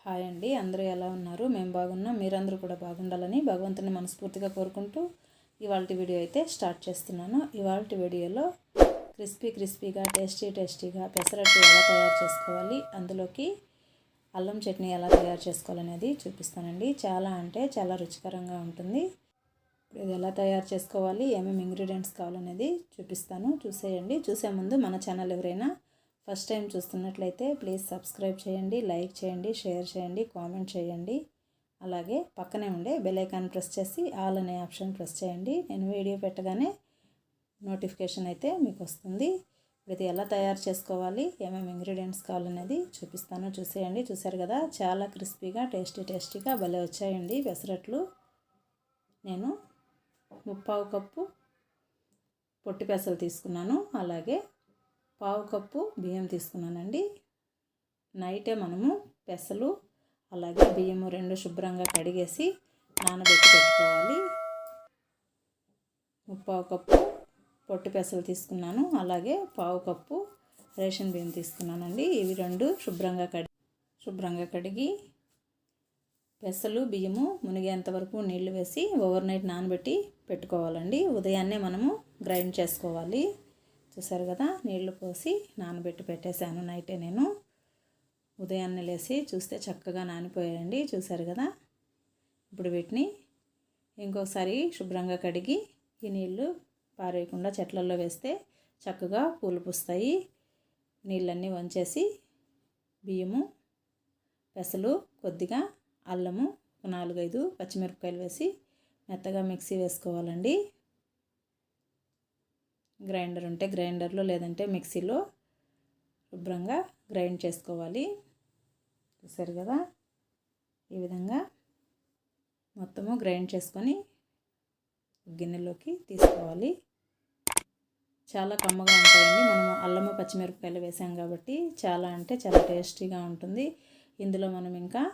Hi అండి, అందరూ ఎలా ఉన్నారు? మేము బాగున్నాం. మీరందరూ కూడా బాగుండాలని భగవంతుని మనస్ఫూర్తిగా కోరుకుంటూ ఇవాల్టి వీడియో అయితే స్టార్ట్ చేస్తున్నాను. ఇవాల్టి వీడియోలో క్రిస్పీగా టేస్టీగా పెసరట్టు ఎలా తయారు చేసుకోవాలి, అందులోకి అల్లం చట్నీ ఎలా తయారు చేసుకోవాలనేది చూపిస్తానండి. చాలా అంటే చాలా రుచికరంగా ఉంటుంది. ఇది ఎలా తయారు చేసుకోవాలి, ఏమేమి ఇంగ్రీడియంట్స్ కావాలనేది చూపిస్తాను. చూసేయండి. చూసే ముందు మన ఛానల్ ఎవరైనా ఫస్ట్ టైం చూస్తున్నట్లయితే ప్లీజ్ సబ్స్క్రైబ్ చేయండి, లైక్ చేయండి, షేర్ చేయండి, కామెంట్ చేయండి. అలాగే పక్కనే ఉండే బెల్ ఐకాన్ ప్రెస్ చేసి ఆల్ అనే ఆప్షన్ ప్రెస్ చేయండి. నేను వీడియో పెట్టగానే నోటిఫికేషన్ అయితే మీకు వస్తుంది. ఇది ఎలా తయారు చేసుకోవాలి, ఏమేమి ఇంగ్రీడియంట్స్ కావాలనేది చూపిస్తాను. చూసేయండి. చూసారు కదా, చాలా క్రిస్పీగా టేస్టీగా భలే వచ్చాయండి పెసరట్లు. నేను 1/4 కప్పు పొట్టి పెసలు తీసుకున్నాను. అలాగే 1/4 కప్పు బియ్యం తీసుకున్నానండి. నైటే మనము పెసలు అలాగే బియ్యము రెండు శుభ్రంగా కడిగేసి నానబెట్టి పెట్టుకోవాలి. 1/4 కప్పు పొట్టి పెసలు తీసుకున్నాను. అలాగే 1/4 కప్పు రేషన్ బియ్యం తీసుకున్నానండి. ఇవి రెండు శుభ్రంగా కడిగి పెసలు బియ్యము మునిగేంత వరకు నీళ్లు వేసి ఓవర్ నైట్ నానబెట్టి పెట్టుకోవాలండి. ఉదయాన్నే మనము గ్రైండ్ చేసుకోవాలి. చూసారు కదా, నీళ్లు పోసి నానబెట్టి పెట్టేశాను నైటే. నేను ఉదయాన్నే లేసి చూస్తే చక్కగా నానిపోయాయండి. చూసారు కదా, ఇప్పుడు వీటిని ఇంకొకసారి శుభ్రంగా కడిగి ఈ నీళ్లు పారేయకుండా చెట్లలో వేస్తే చక్కగా పూలు పూస్తాయి. నీళ్ళన్నీ వంచేసి బియ్యము పెసలు కొద్దిగా అల్లము 4-5 పచ్చిమిరపకాయలు వేసి మెత్తగా మిక్సీ వేసుకోవాలండి. గ్రైండర్ ఉంటే గ్రైండర్లో, లేదంటే మిక్సీలో శుభ్రంగా గ్రైండ్ చేసుకోవాలి. చూసారు కదా, ఈ విధంగా మొత్తము గ్రైండ్ చేసుకొని గిన్నెలోకి తీసుకోవాలి. చాలా కమ్మగా ఉంటాయండి. మనము అల్లము పచ్చిమిరపకాయలు వేసాం కాబట్టి చాలా అంటే చాలా టేస్టీగా ఉంటుంది. ఇందులో మనం ఇంకా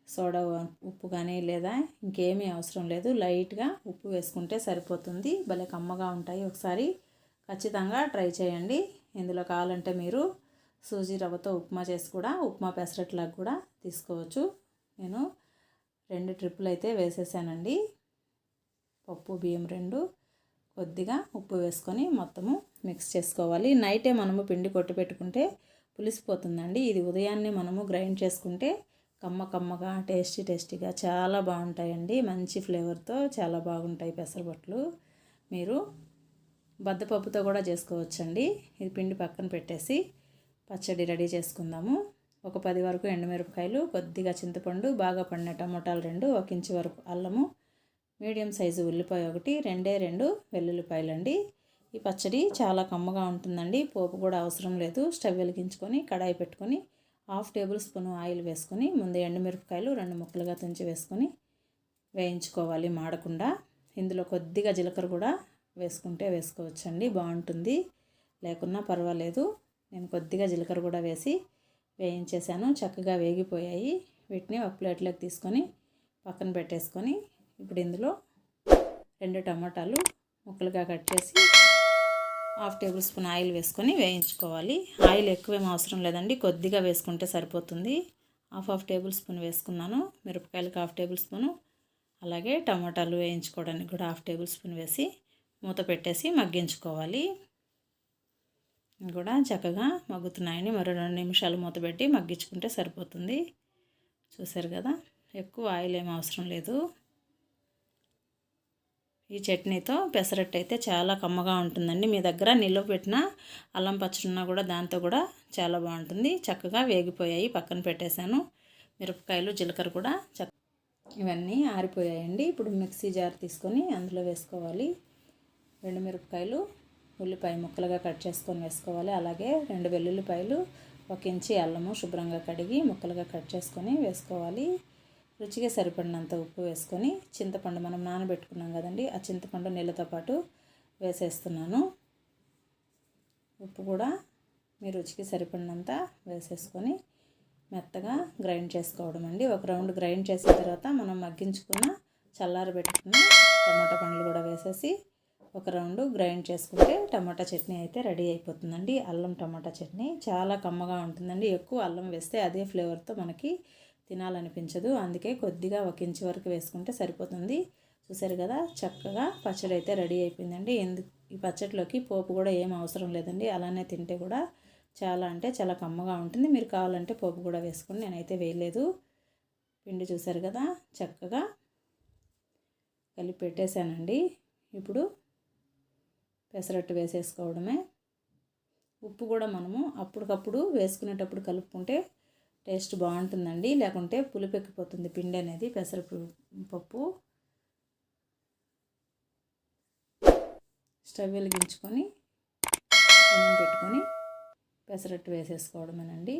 సోడా ఉప్పు కానీ లేదా ఇంకేమీ అవసరం లేదు. లైట్గా ఉప్పు వేసుకుంటే సరిపోతుంది. భలే కమ్మగా ఉంటాయి. ఒకసారి ఖచ్చితంగా ట్రై చేయండి. ఇందులో కావాలంటే మీరు సూజీ రవ్వతో ఉప్మా చేసి కూడా ఉప్మా పెసరట్లాగా కూడా తీసుకోవచ్చు. నేను 2 ట్రిప్పులు అయితే వేసేసానండి. పప్పు బియ్యం 2 కొద్దిగా ఉప్పు వేసుకొని మొత్తము మిక్స్ చేసుకోవాలి. నైటే మనము పిండి కొట్టి పెట్టుకుంటే పులిసిపోతుందండి. ఇది ఉదయాన్నే మనము గ్రైండ్ చేసుకుంటే కమ్మగా టేస్టీగా చాలా బాగుంటాయండి. మంచి ఫ్లేవర్తో చాలా బాగుంటాయి పెసరబట్లు. మీరు బద్దపప్పుతో కూడా చేసుకోవచ్చండి. ఇది పిండి పక్కన పెట్టేసి పచ్చడి రెడీ చేసుకుందాము. ఒక 10 వరకు ఎండుమిరపకాయలు, కొద్దిగా చింతపండు, బాగా పండిన టమోటాలు 2, 1 ఇంచు వరకు అల్లము, మీడియం సైజు ఉల్లిపాయ 1, 2 వెల్లుల్లిపాయలండి. ఈ పచ్చడి చాలా కమ్మగా ఉంటుందండి. పోపు కూడా అవసరం లేదు. స్టవ్ వెలిగించుకొని కడాయి పెట్టుకొని 1/2 టేబుల్ స్పూన్ ఆయిల్ వేసుకొని ముందు ఎండుమిరపకాయలు 2 ముక్కలుగా తుంచి వేసుకొని వేయించుకోవాలి మాడకుండా. ఇందులో కొద్దిగా జీలకర్ర కూడా వేసుకుంటే వేసుకోవచ్చండి, బాగుంటుంది. లేకున్నా పర్వాలేదు. నేను కొద్దిగా జీలకర్ర కూడా వేసి వేయించేసాను. చక్కగా వేగిపోయాయి. వీటిని ఒక ప్లేట్లోకి తీసుకొని పక్కన పెట్టేసుకొని ఇప్పుడు ఇందులో 2 టమాటాలు ముక్కలుగా కట్ చేసి 1/2 టేబుల్ స్పూన్ ఆయిల్ వేసుకొని వేయించుకోవాలి. ఆయిల్ ఎక్కువేం అవసరం లేదండి, కొద్దిగా వేసుకుంటే సరిపోతుంది. 1/2 టేబుల్ స్పూన్ వేసుకున్నాను. మిరపకాయలకు 1/2 టేబుల్ స్పూను, అలాగే టమాటాలు వేయించుకోవడానికి కూడా 1/2 టేబుల్ స్పూన్ వేసి మూత పెట్టేసి మగ్గించుకోవాలి. కూడా చక్కగా మగ్గుతున్నాయని మరో 2 నిమిషాలు మూత పెట్టి మగ్గించుకుంటే సరిపోతుంది. చూసారు కదా, ఎక్కువ ఆయిల్ ఏం అవసరం లేదు. ఈ చట్నీతో పెసరట్టు అయితే చాలా కమ్మగా ఉంటుందండి. మీ దగ్గర నిల్వ పెట్టిన అల్లం పచ్చడి ఉన్నా కూడా దాంతో కూడా చాలా బాగుంటుంది. చక్కగా వేగిపోయాయి, పక్కన పెట్టేశాను. మిరపకాయలు జీలకర్ర కూడా ఇవన్నీ ఆరిపోయాయండి. ఇప్పుడు మిక్సీ జార్ తీసుకొని అందులో వేసుకోవాలి. 2 మిరపకాయలు, ఉల్లిపాయ ముక్కలుగా కట్ చేసుకొని వేసుకోవాలి. అలాగే 2 వెల్లుల్లిపాయలు, 1 ఇంచి అల్లము శుభ్రంగా కడిగి ముక్కలుగా కట్ చేసుకొని వేసుకోవాలి. రుచిగా సరిపడినంత ఉప్పు వేసుకొని చింతపండు మనం నానబెట్టుకున్నాం కదండి, ఆ చింతపండు నీళ్ళతో పాటు వేసేస్తున్నాను. ఉప్పు కూడా మీ రుచికి సరిపడినంత వేసేసుకొని మెత్తగా గ్రైండ్ చేసుకోవడం అండి. ఒక రౌండ్ గ్రైండ్ చేసిన తర్వాత మనం మగ్గించుకున్న చల్లారబెట్టుకున్న టమాటా పండ్లు కూడా వేసేసి ఒక రౌండ్ గ్రైండ్ చేసుకుంటే టమాటా చట్నీ అయితే రెడీ అయిపోతుందండి. అల్లం టమాటా చట్నీ చాలా కమ్మగా ఉంటుందండి. ఎక్కువ అల్లం వేస్తే అదే ఫ్లేవర్తో మనకి తినాలనిపించదు. అందుకే కొద్దిగా 1 ఇంచు వరకు వేసుకుంటే సరిపోతుంది. చూసారు కదా, చక్కగా పచ్చడి అయితే రెడీ అయిపోయిందండి. ఈ పచ్చడిలోకి పోపు కూడా ఏం అవసరం లేదండి. అలానే తింటే కూడా చాలా అంటే చాలా కమ్మగా ఉంటుంది. మీరు కావాలంటే పోపు కూడా వేసుకోండి, నేనైతే వేయలేదు. పిండి చూసారు కదా, చక్కగా కలిపి పెట్టేశానండి. ఇప్పుడు పెసరట్టు వేసేసుకోవడమే. ఉప్పు కూడా మనము అప్పటికప్పుడు వేసుకునేటప్పుడు కలుపుకుంటే టేస్ట్ బాగుంటుందండి. లేకుంటే పులుపెక్కిపోతుంది పిండి అనేది. పెసరపప్పు స్టవ్ వెలిగించుకొని పెట్టుకొని పెసరట్టు వేసేసుకోవడమేనండి.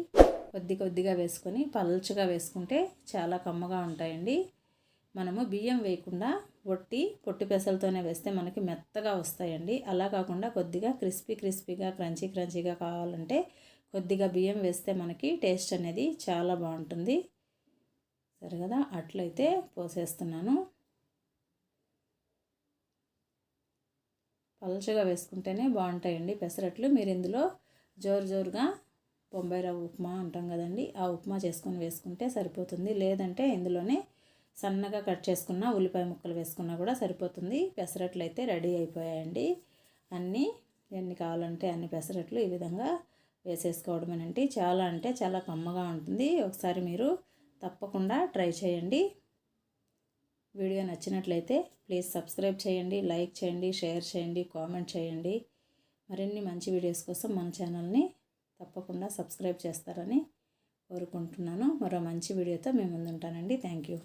కొద్దిగా వేసుకొని పల్చగా వేసుకుంటే చాలా కమ్మగా ఉంటాయండి. మనము బియ్యం వేయకుండా పొట్టి పెసలతోనే వేస్తే మనకి మెత్తగా వస్తాయండి. అలా కాకుండా కొద్దిగా క్రిస్పీగా క్రంచీగా కావాలంటే కొద్దిగా బియ్యం వేస్తే మనకి టేస్ట్ అనేది చాలా బాగుంటుంది. సరే కదా, అట్లయితే పోసేస్తున్నాను. పలుచగా వేసుకుంటేనే బాగుంటాయండి పెసరట్లు. మీరు ఇందులో జోరుగా బొంబాయి రవ్వ ఉప్మా అంటాం కదండి, ఆ ఉప్మా చేసుకొని వేసుకుంటే సరిపోతుంది. లేదంటే ఇందులోనే సన్నగా కట్ చేసుకున్న ఉల్లిపాయ ముక్కలు వేసుకున్నా కూడా సరిపోతుంది. పెసరట్లు అయితే రెడీ అయిపోయాయండి. ఎన్ని కావాలంటే అన్ని పెసరట్లు ఈ విధంగా వేసేసుకోవడమేనండి. చాలా అంటే చాలా కమ్మగా ఉంటుంది. ఒకసారి మీరు తప్పకుండా ట్రై చేయండి. వీడియో నచ్చినట్లయితే ప్లీజ్ సబ్స్క్రైబ్ చేయండి, లైక్ చేయండి, షేర్ చేయండి, కామెంట్ చేయండి. మరిన్ని మంచి వీడియోస్ కోసం మన ఛానల్ని తప్పకుండా సబ్స్క్రైబ్ చేస్తారని కోరుకుంటున్నాను. మరో మంచి వీడియోతో మేము ముందుంటానండి. Thank you.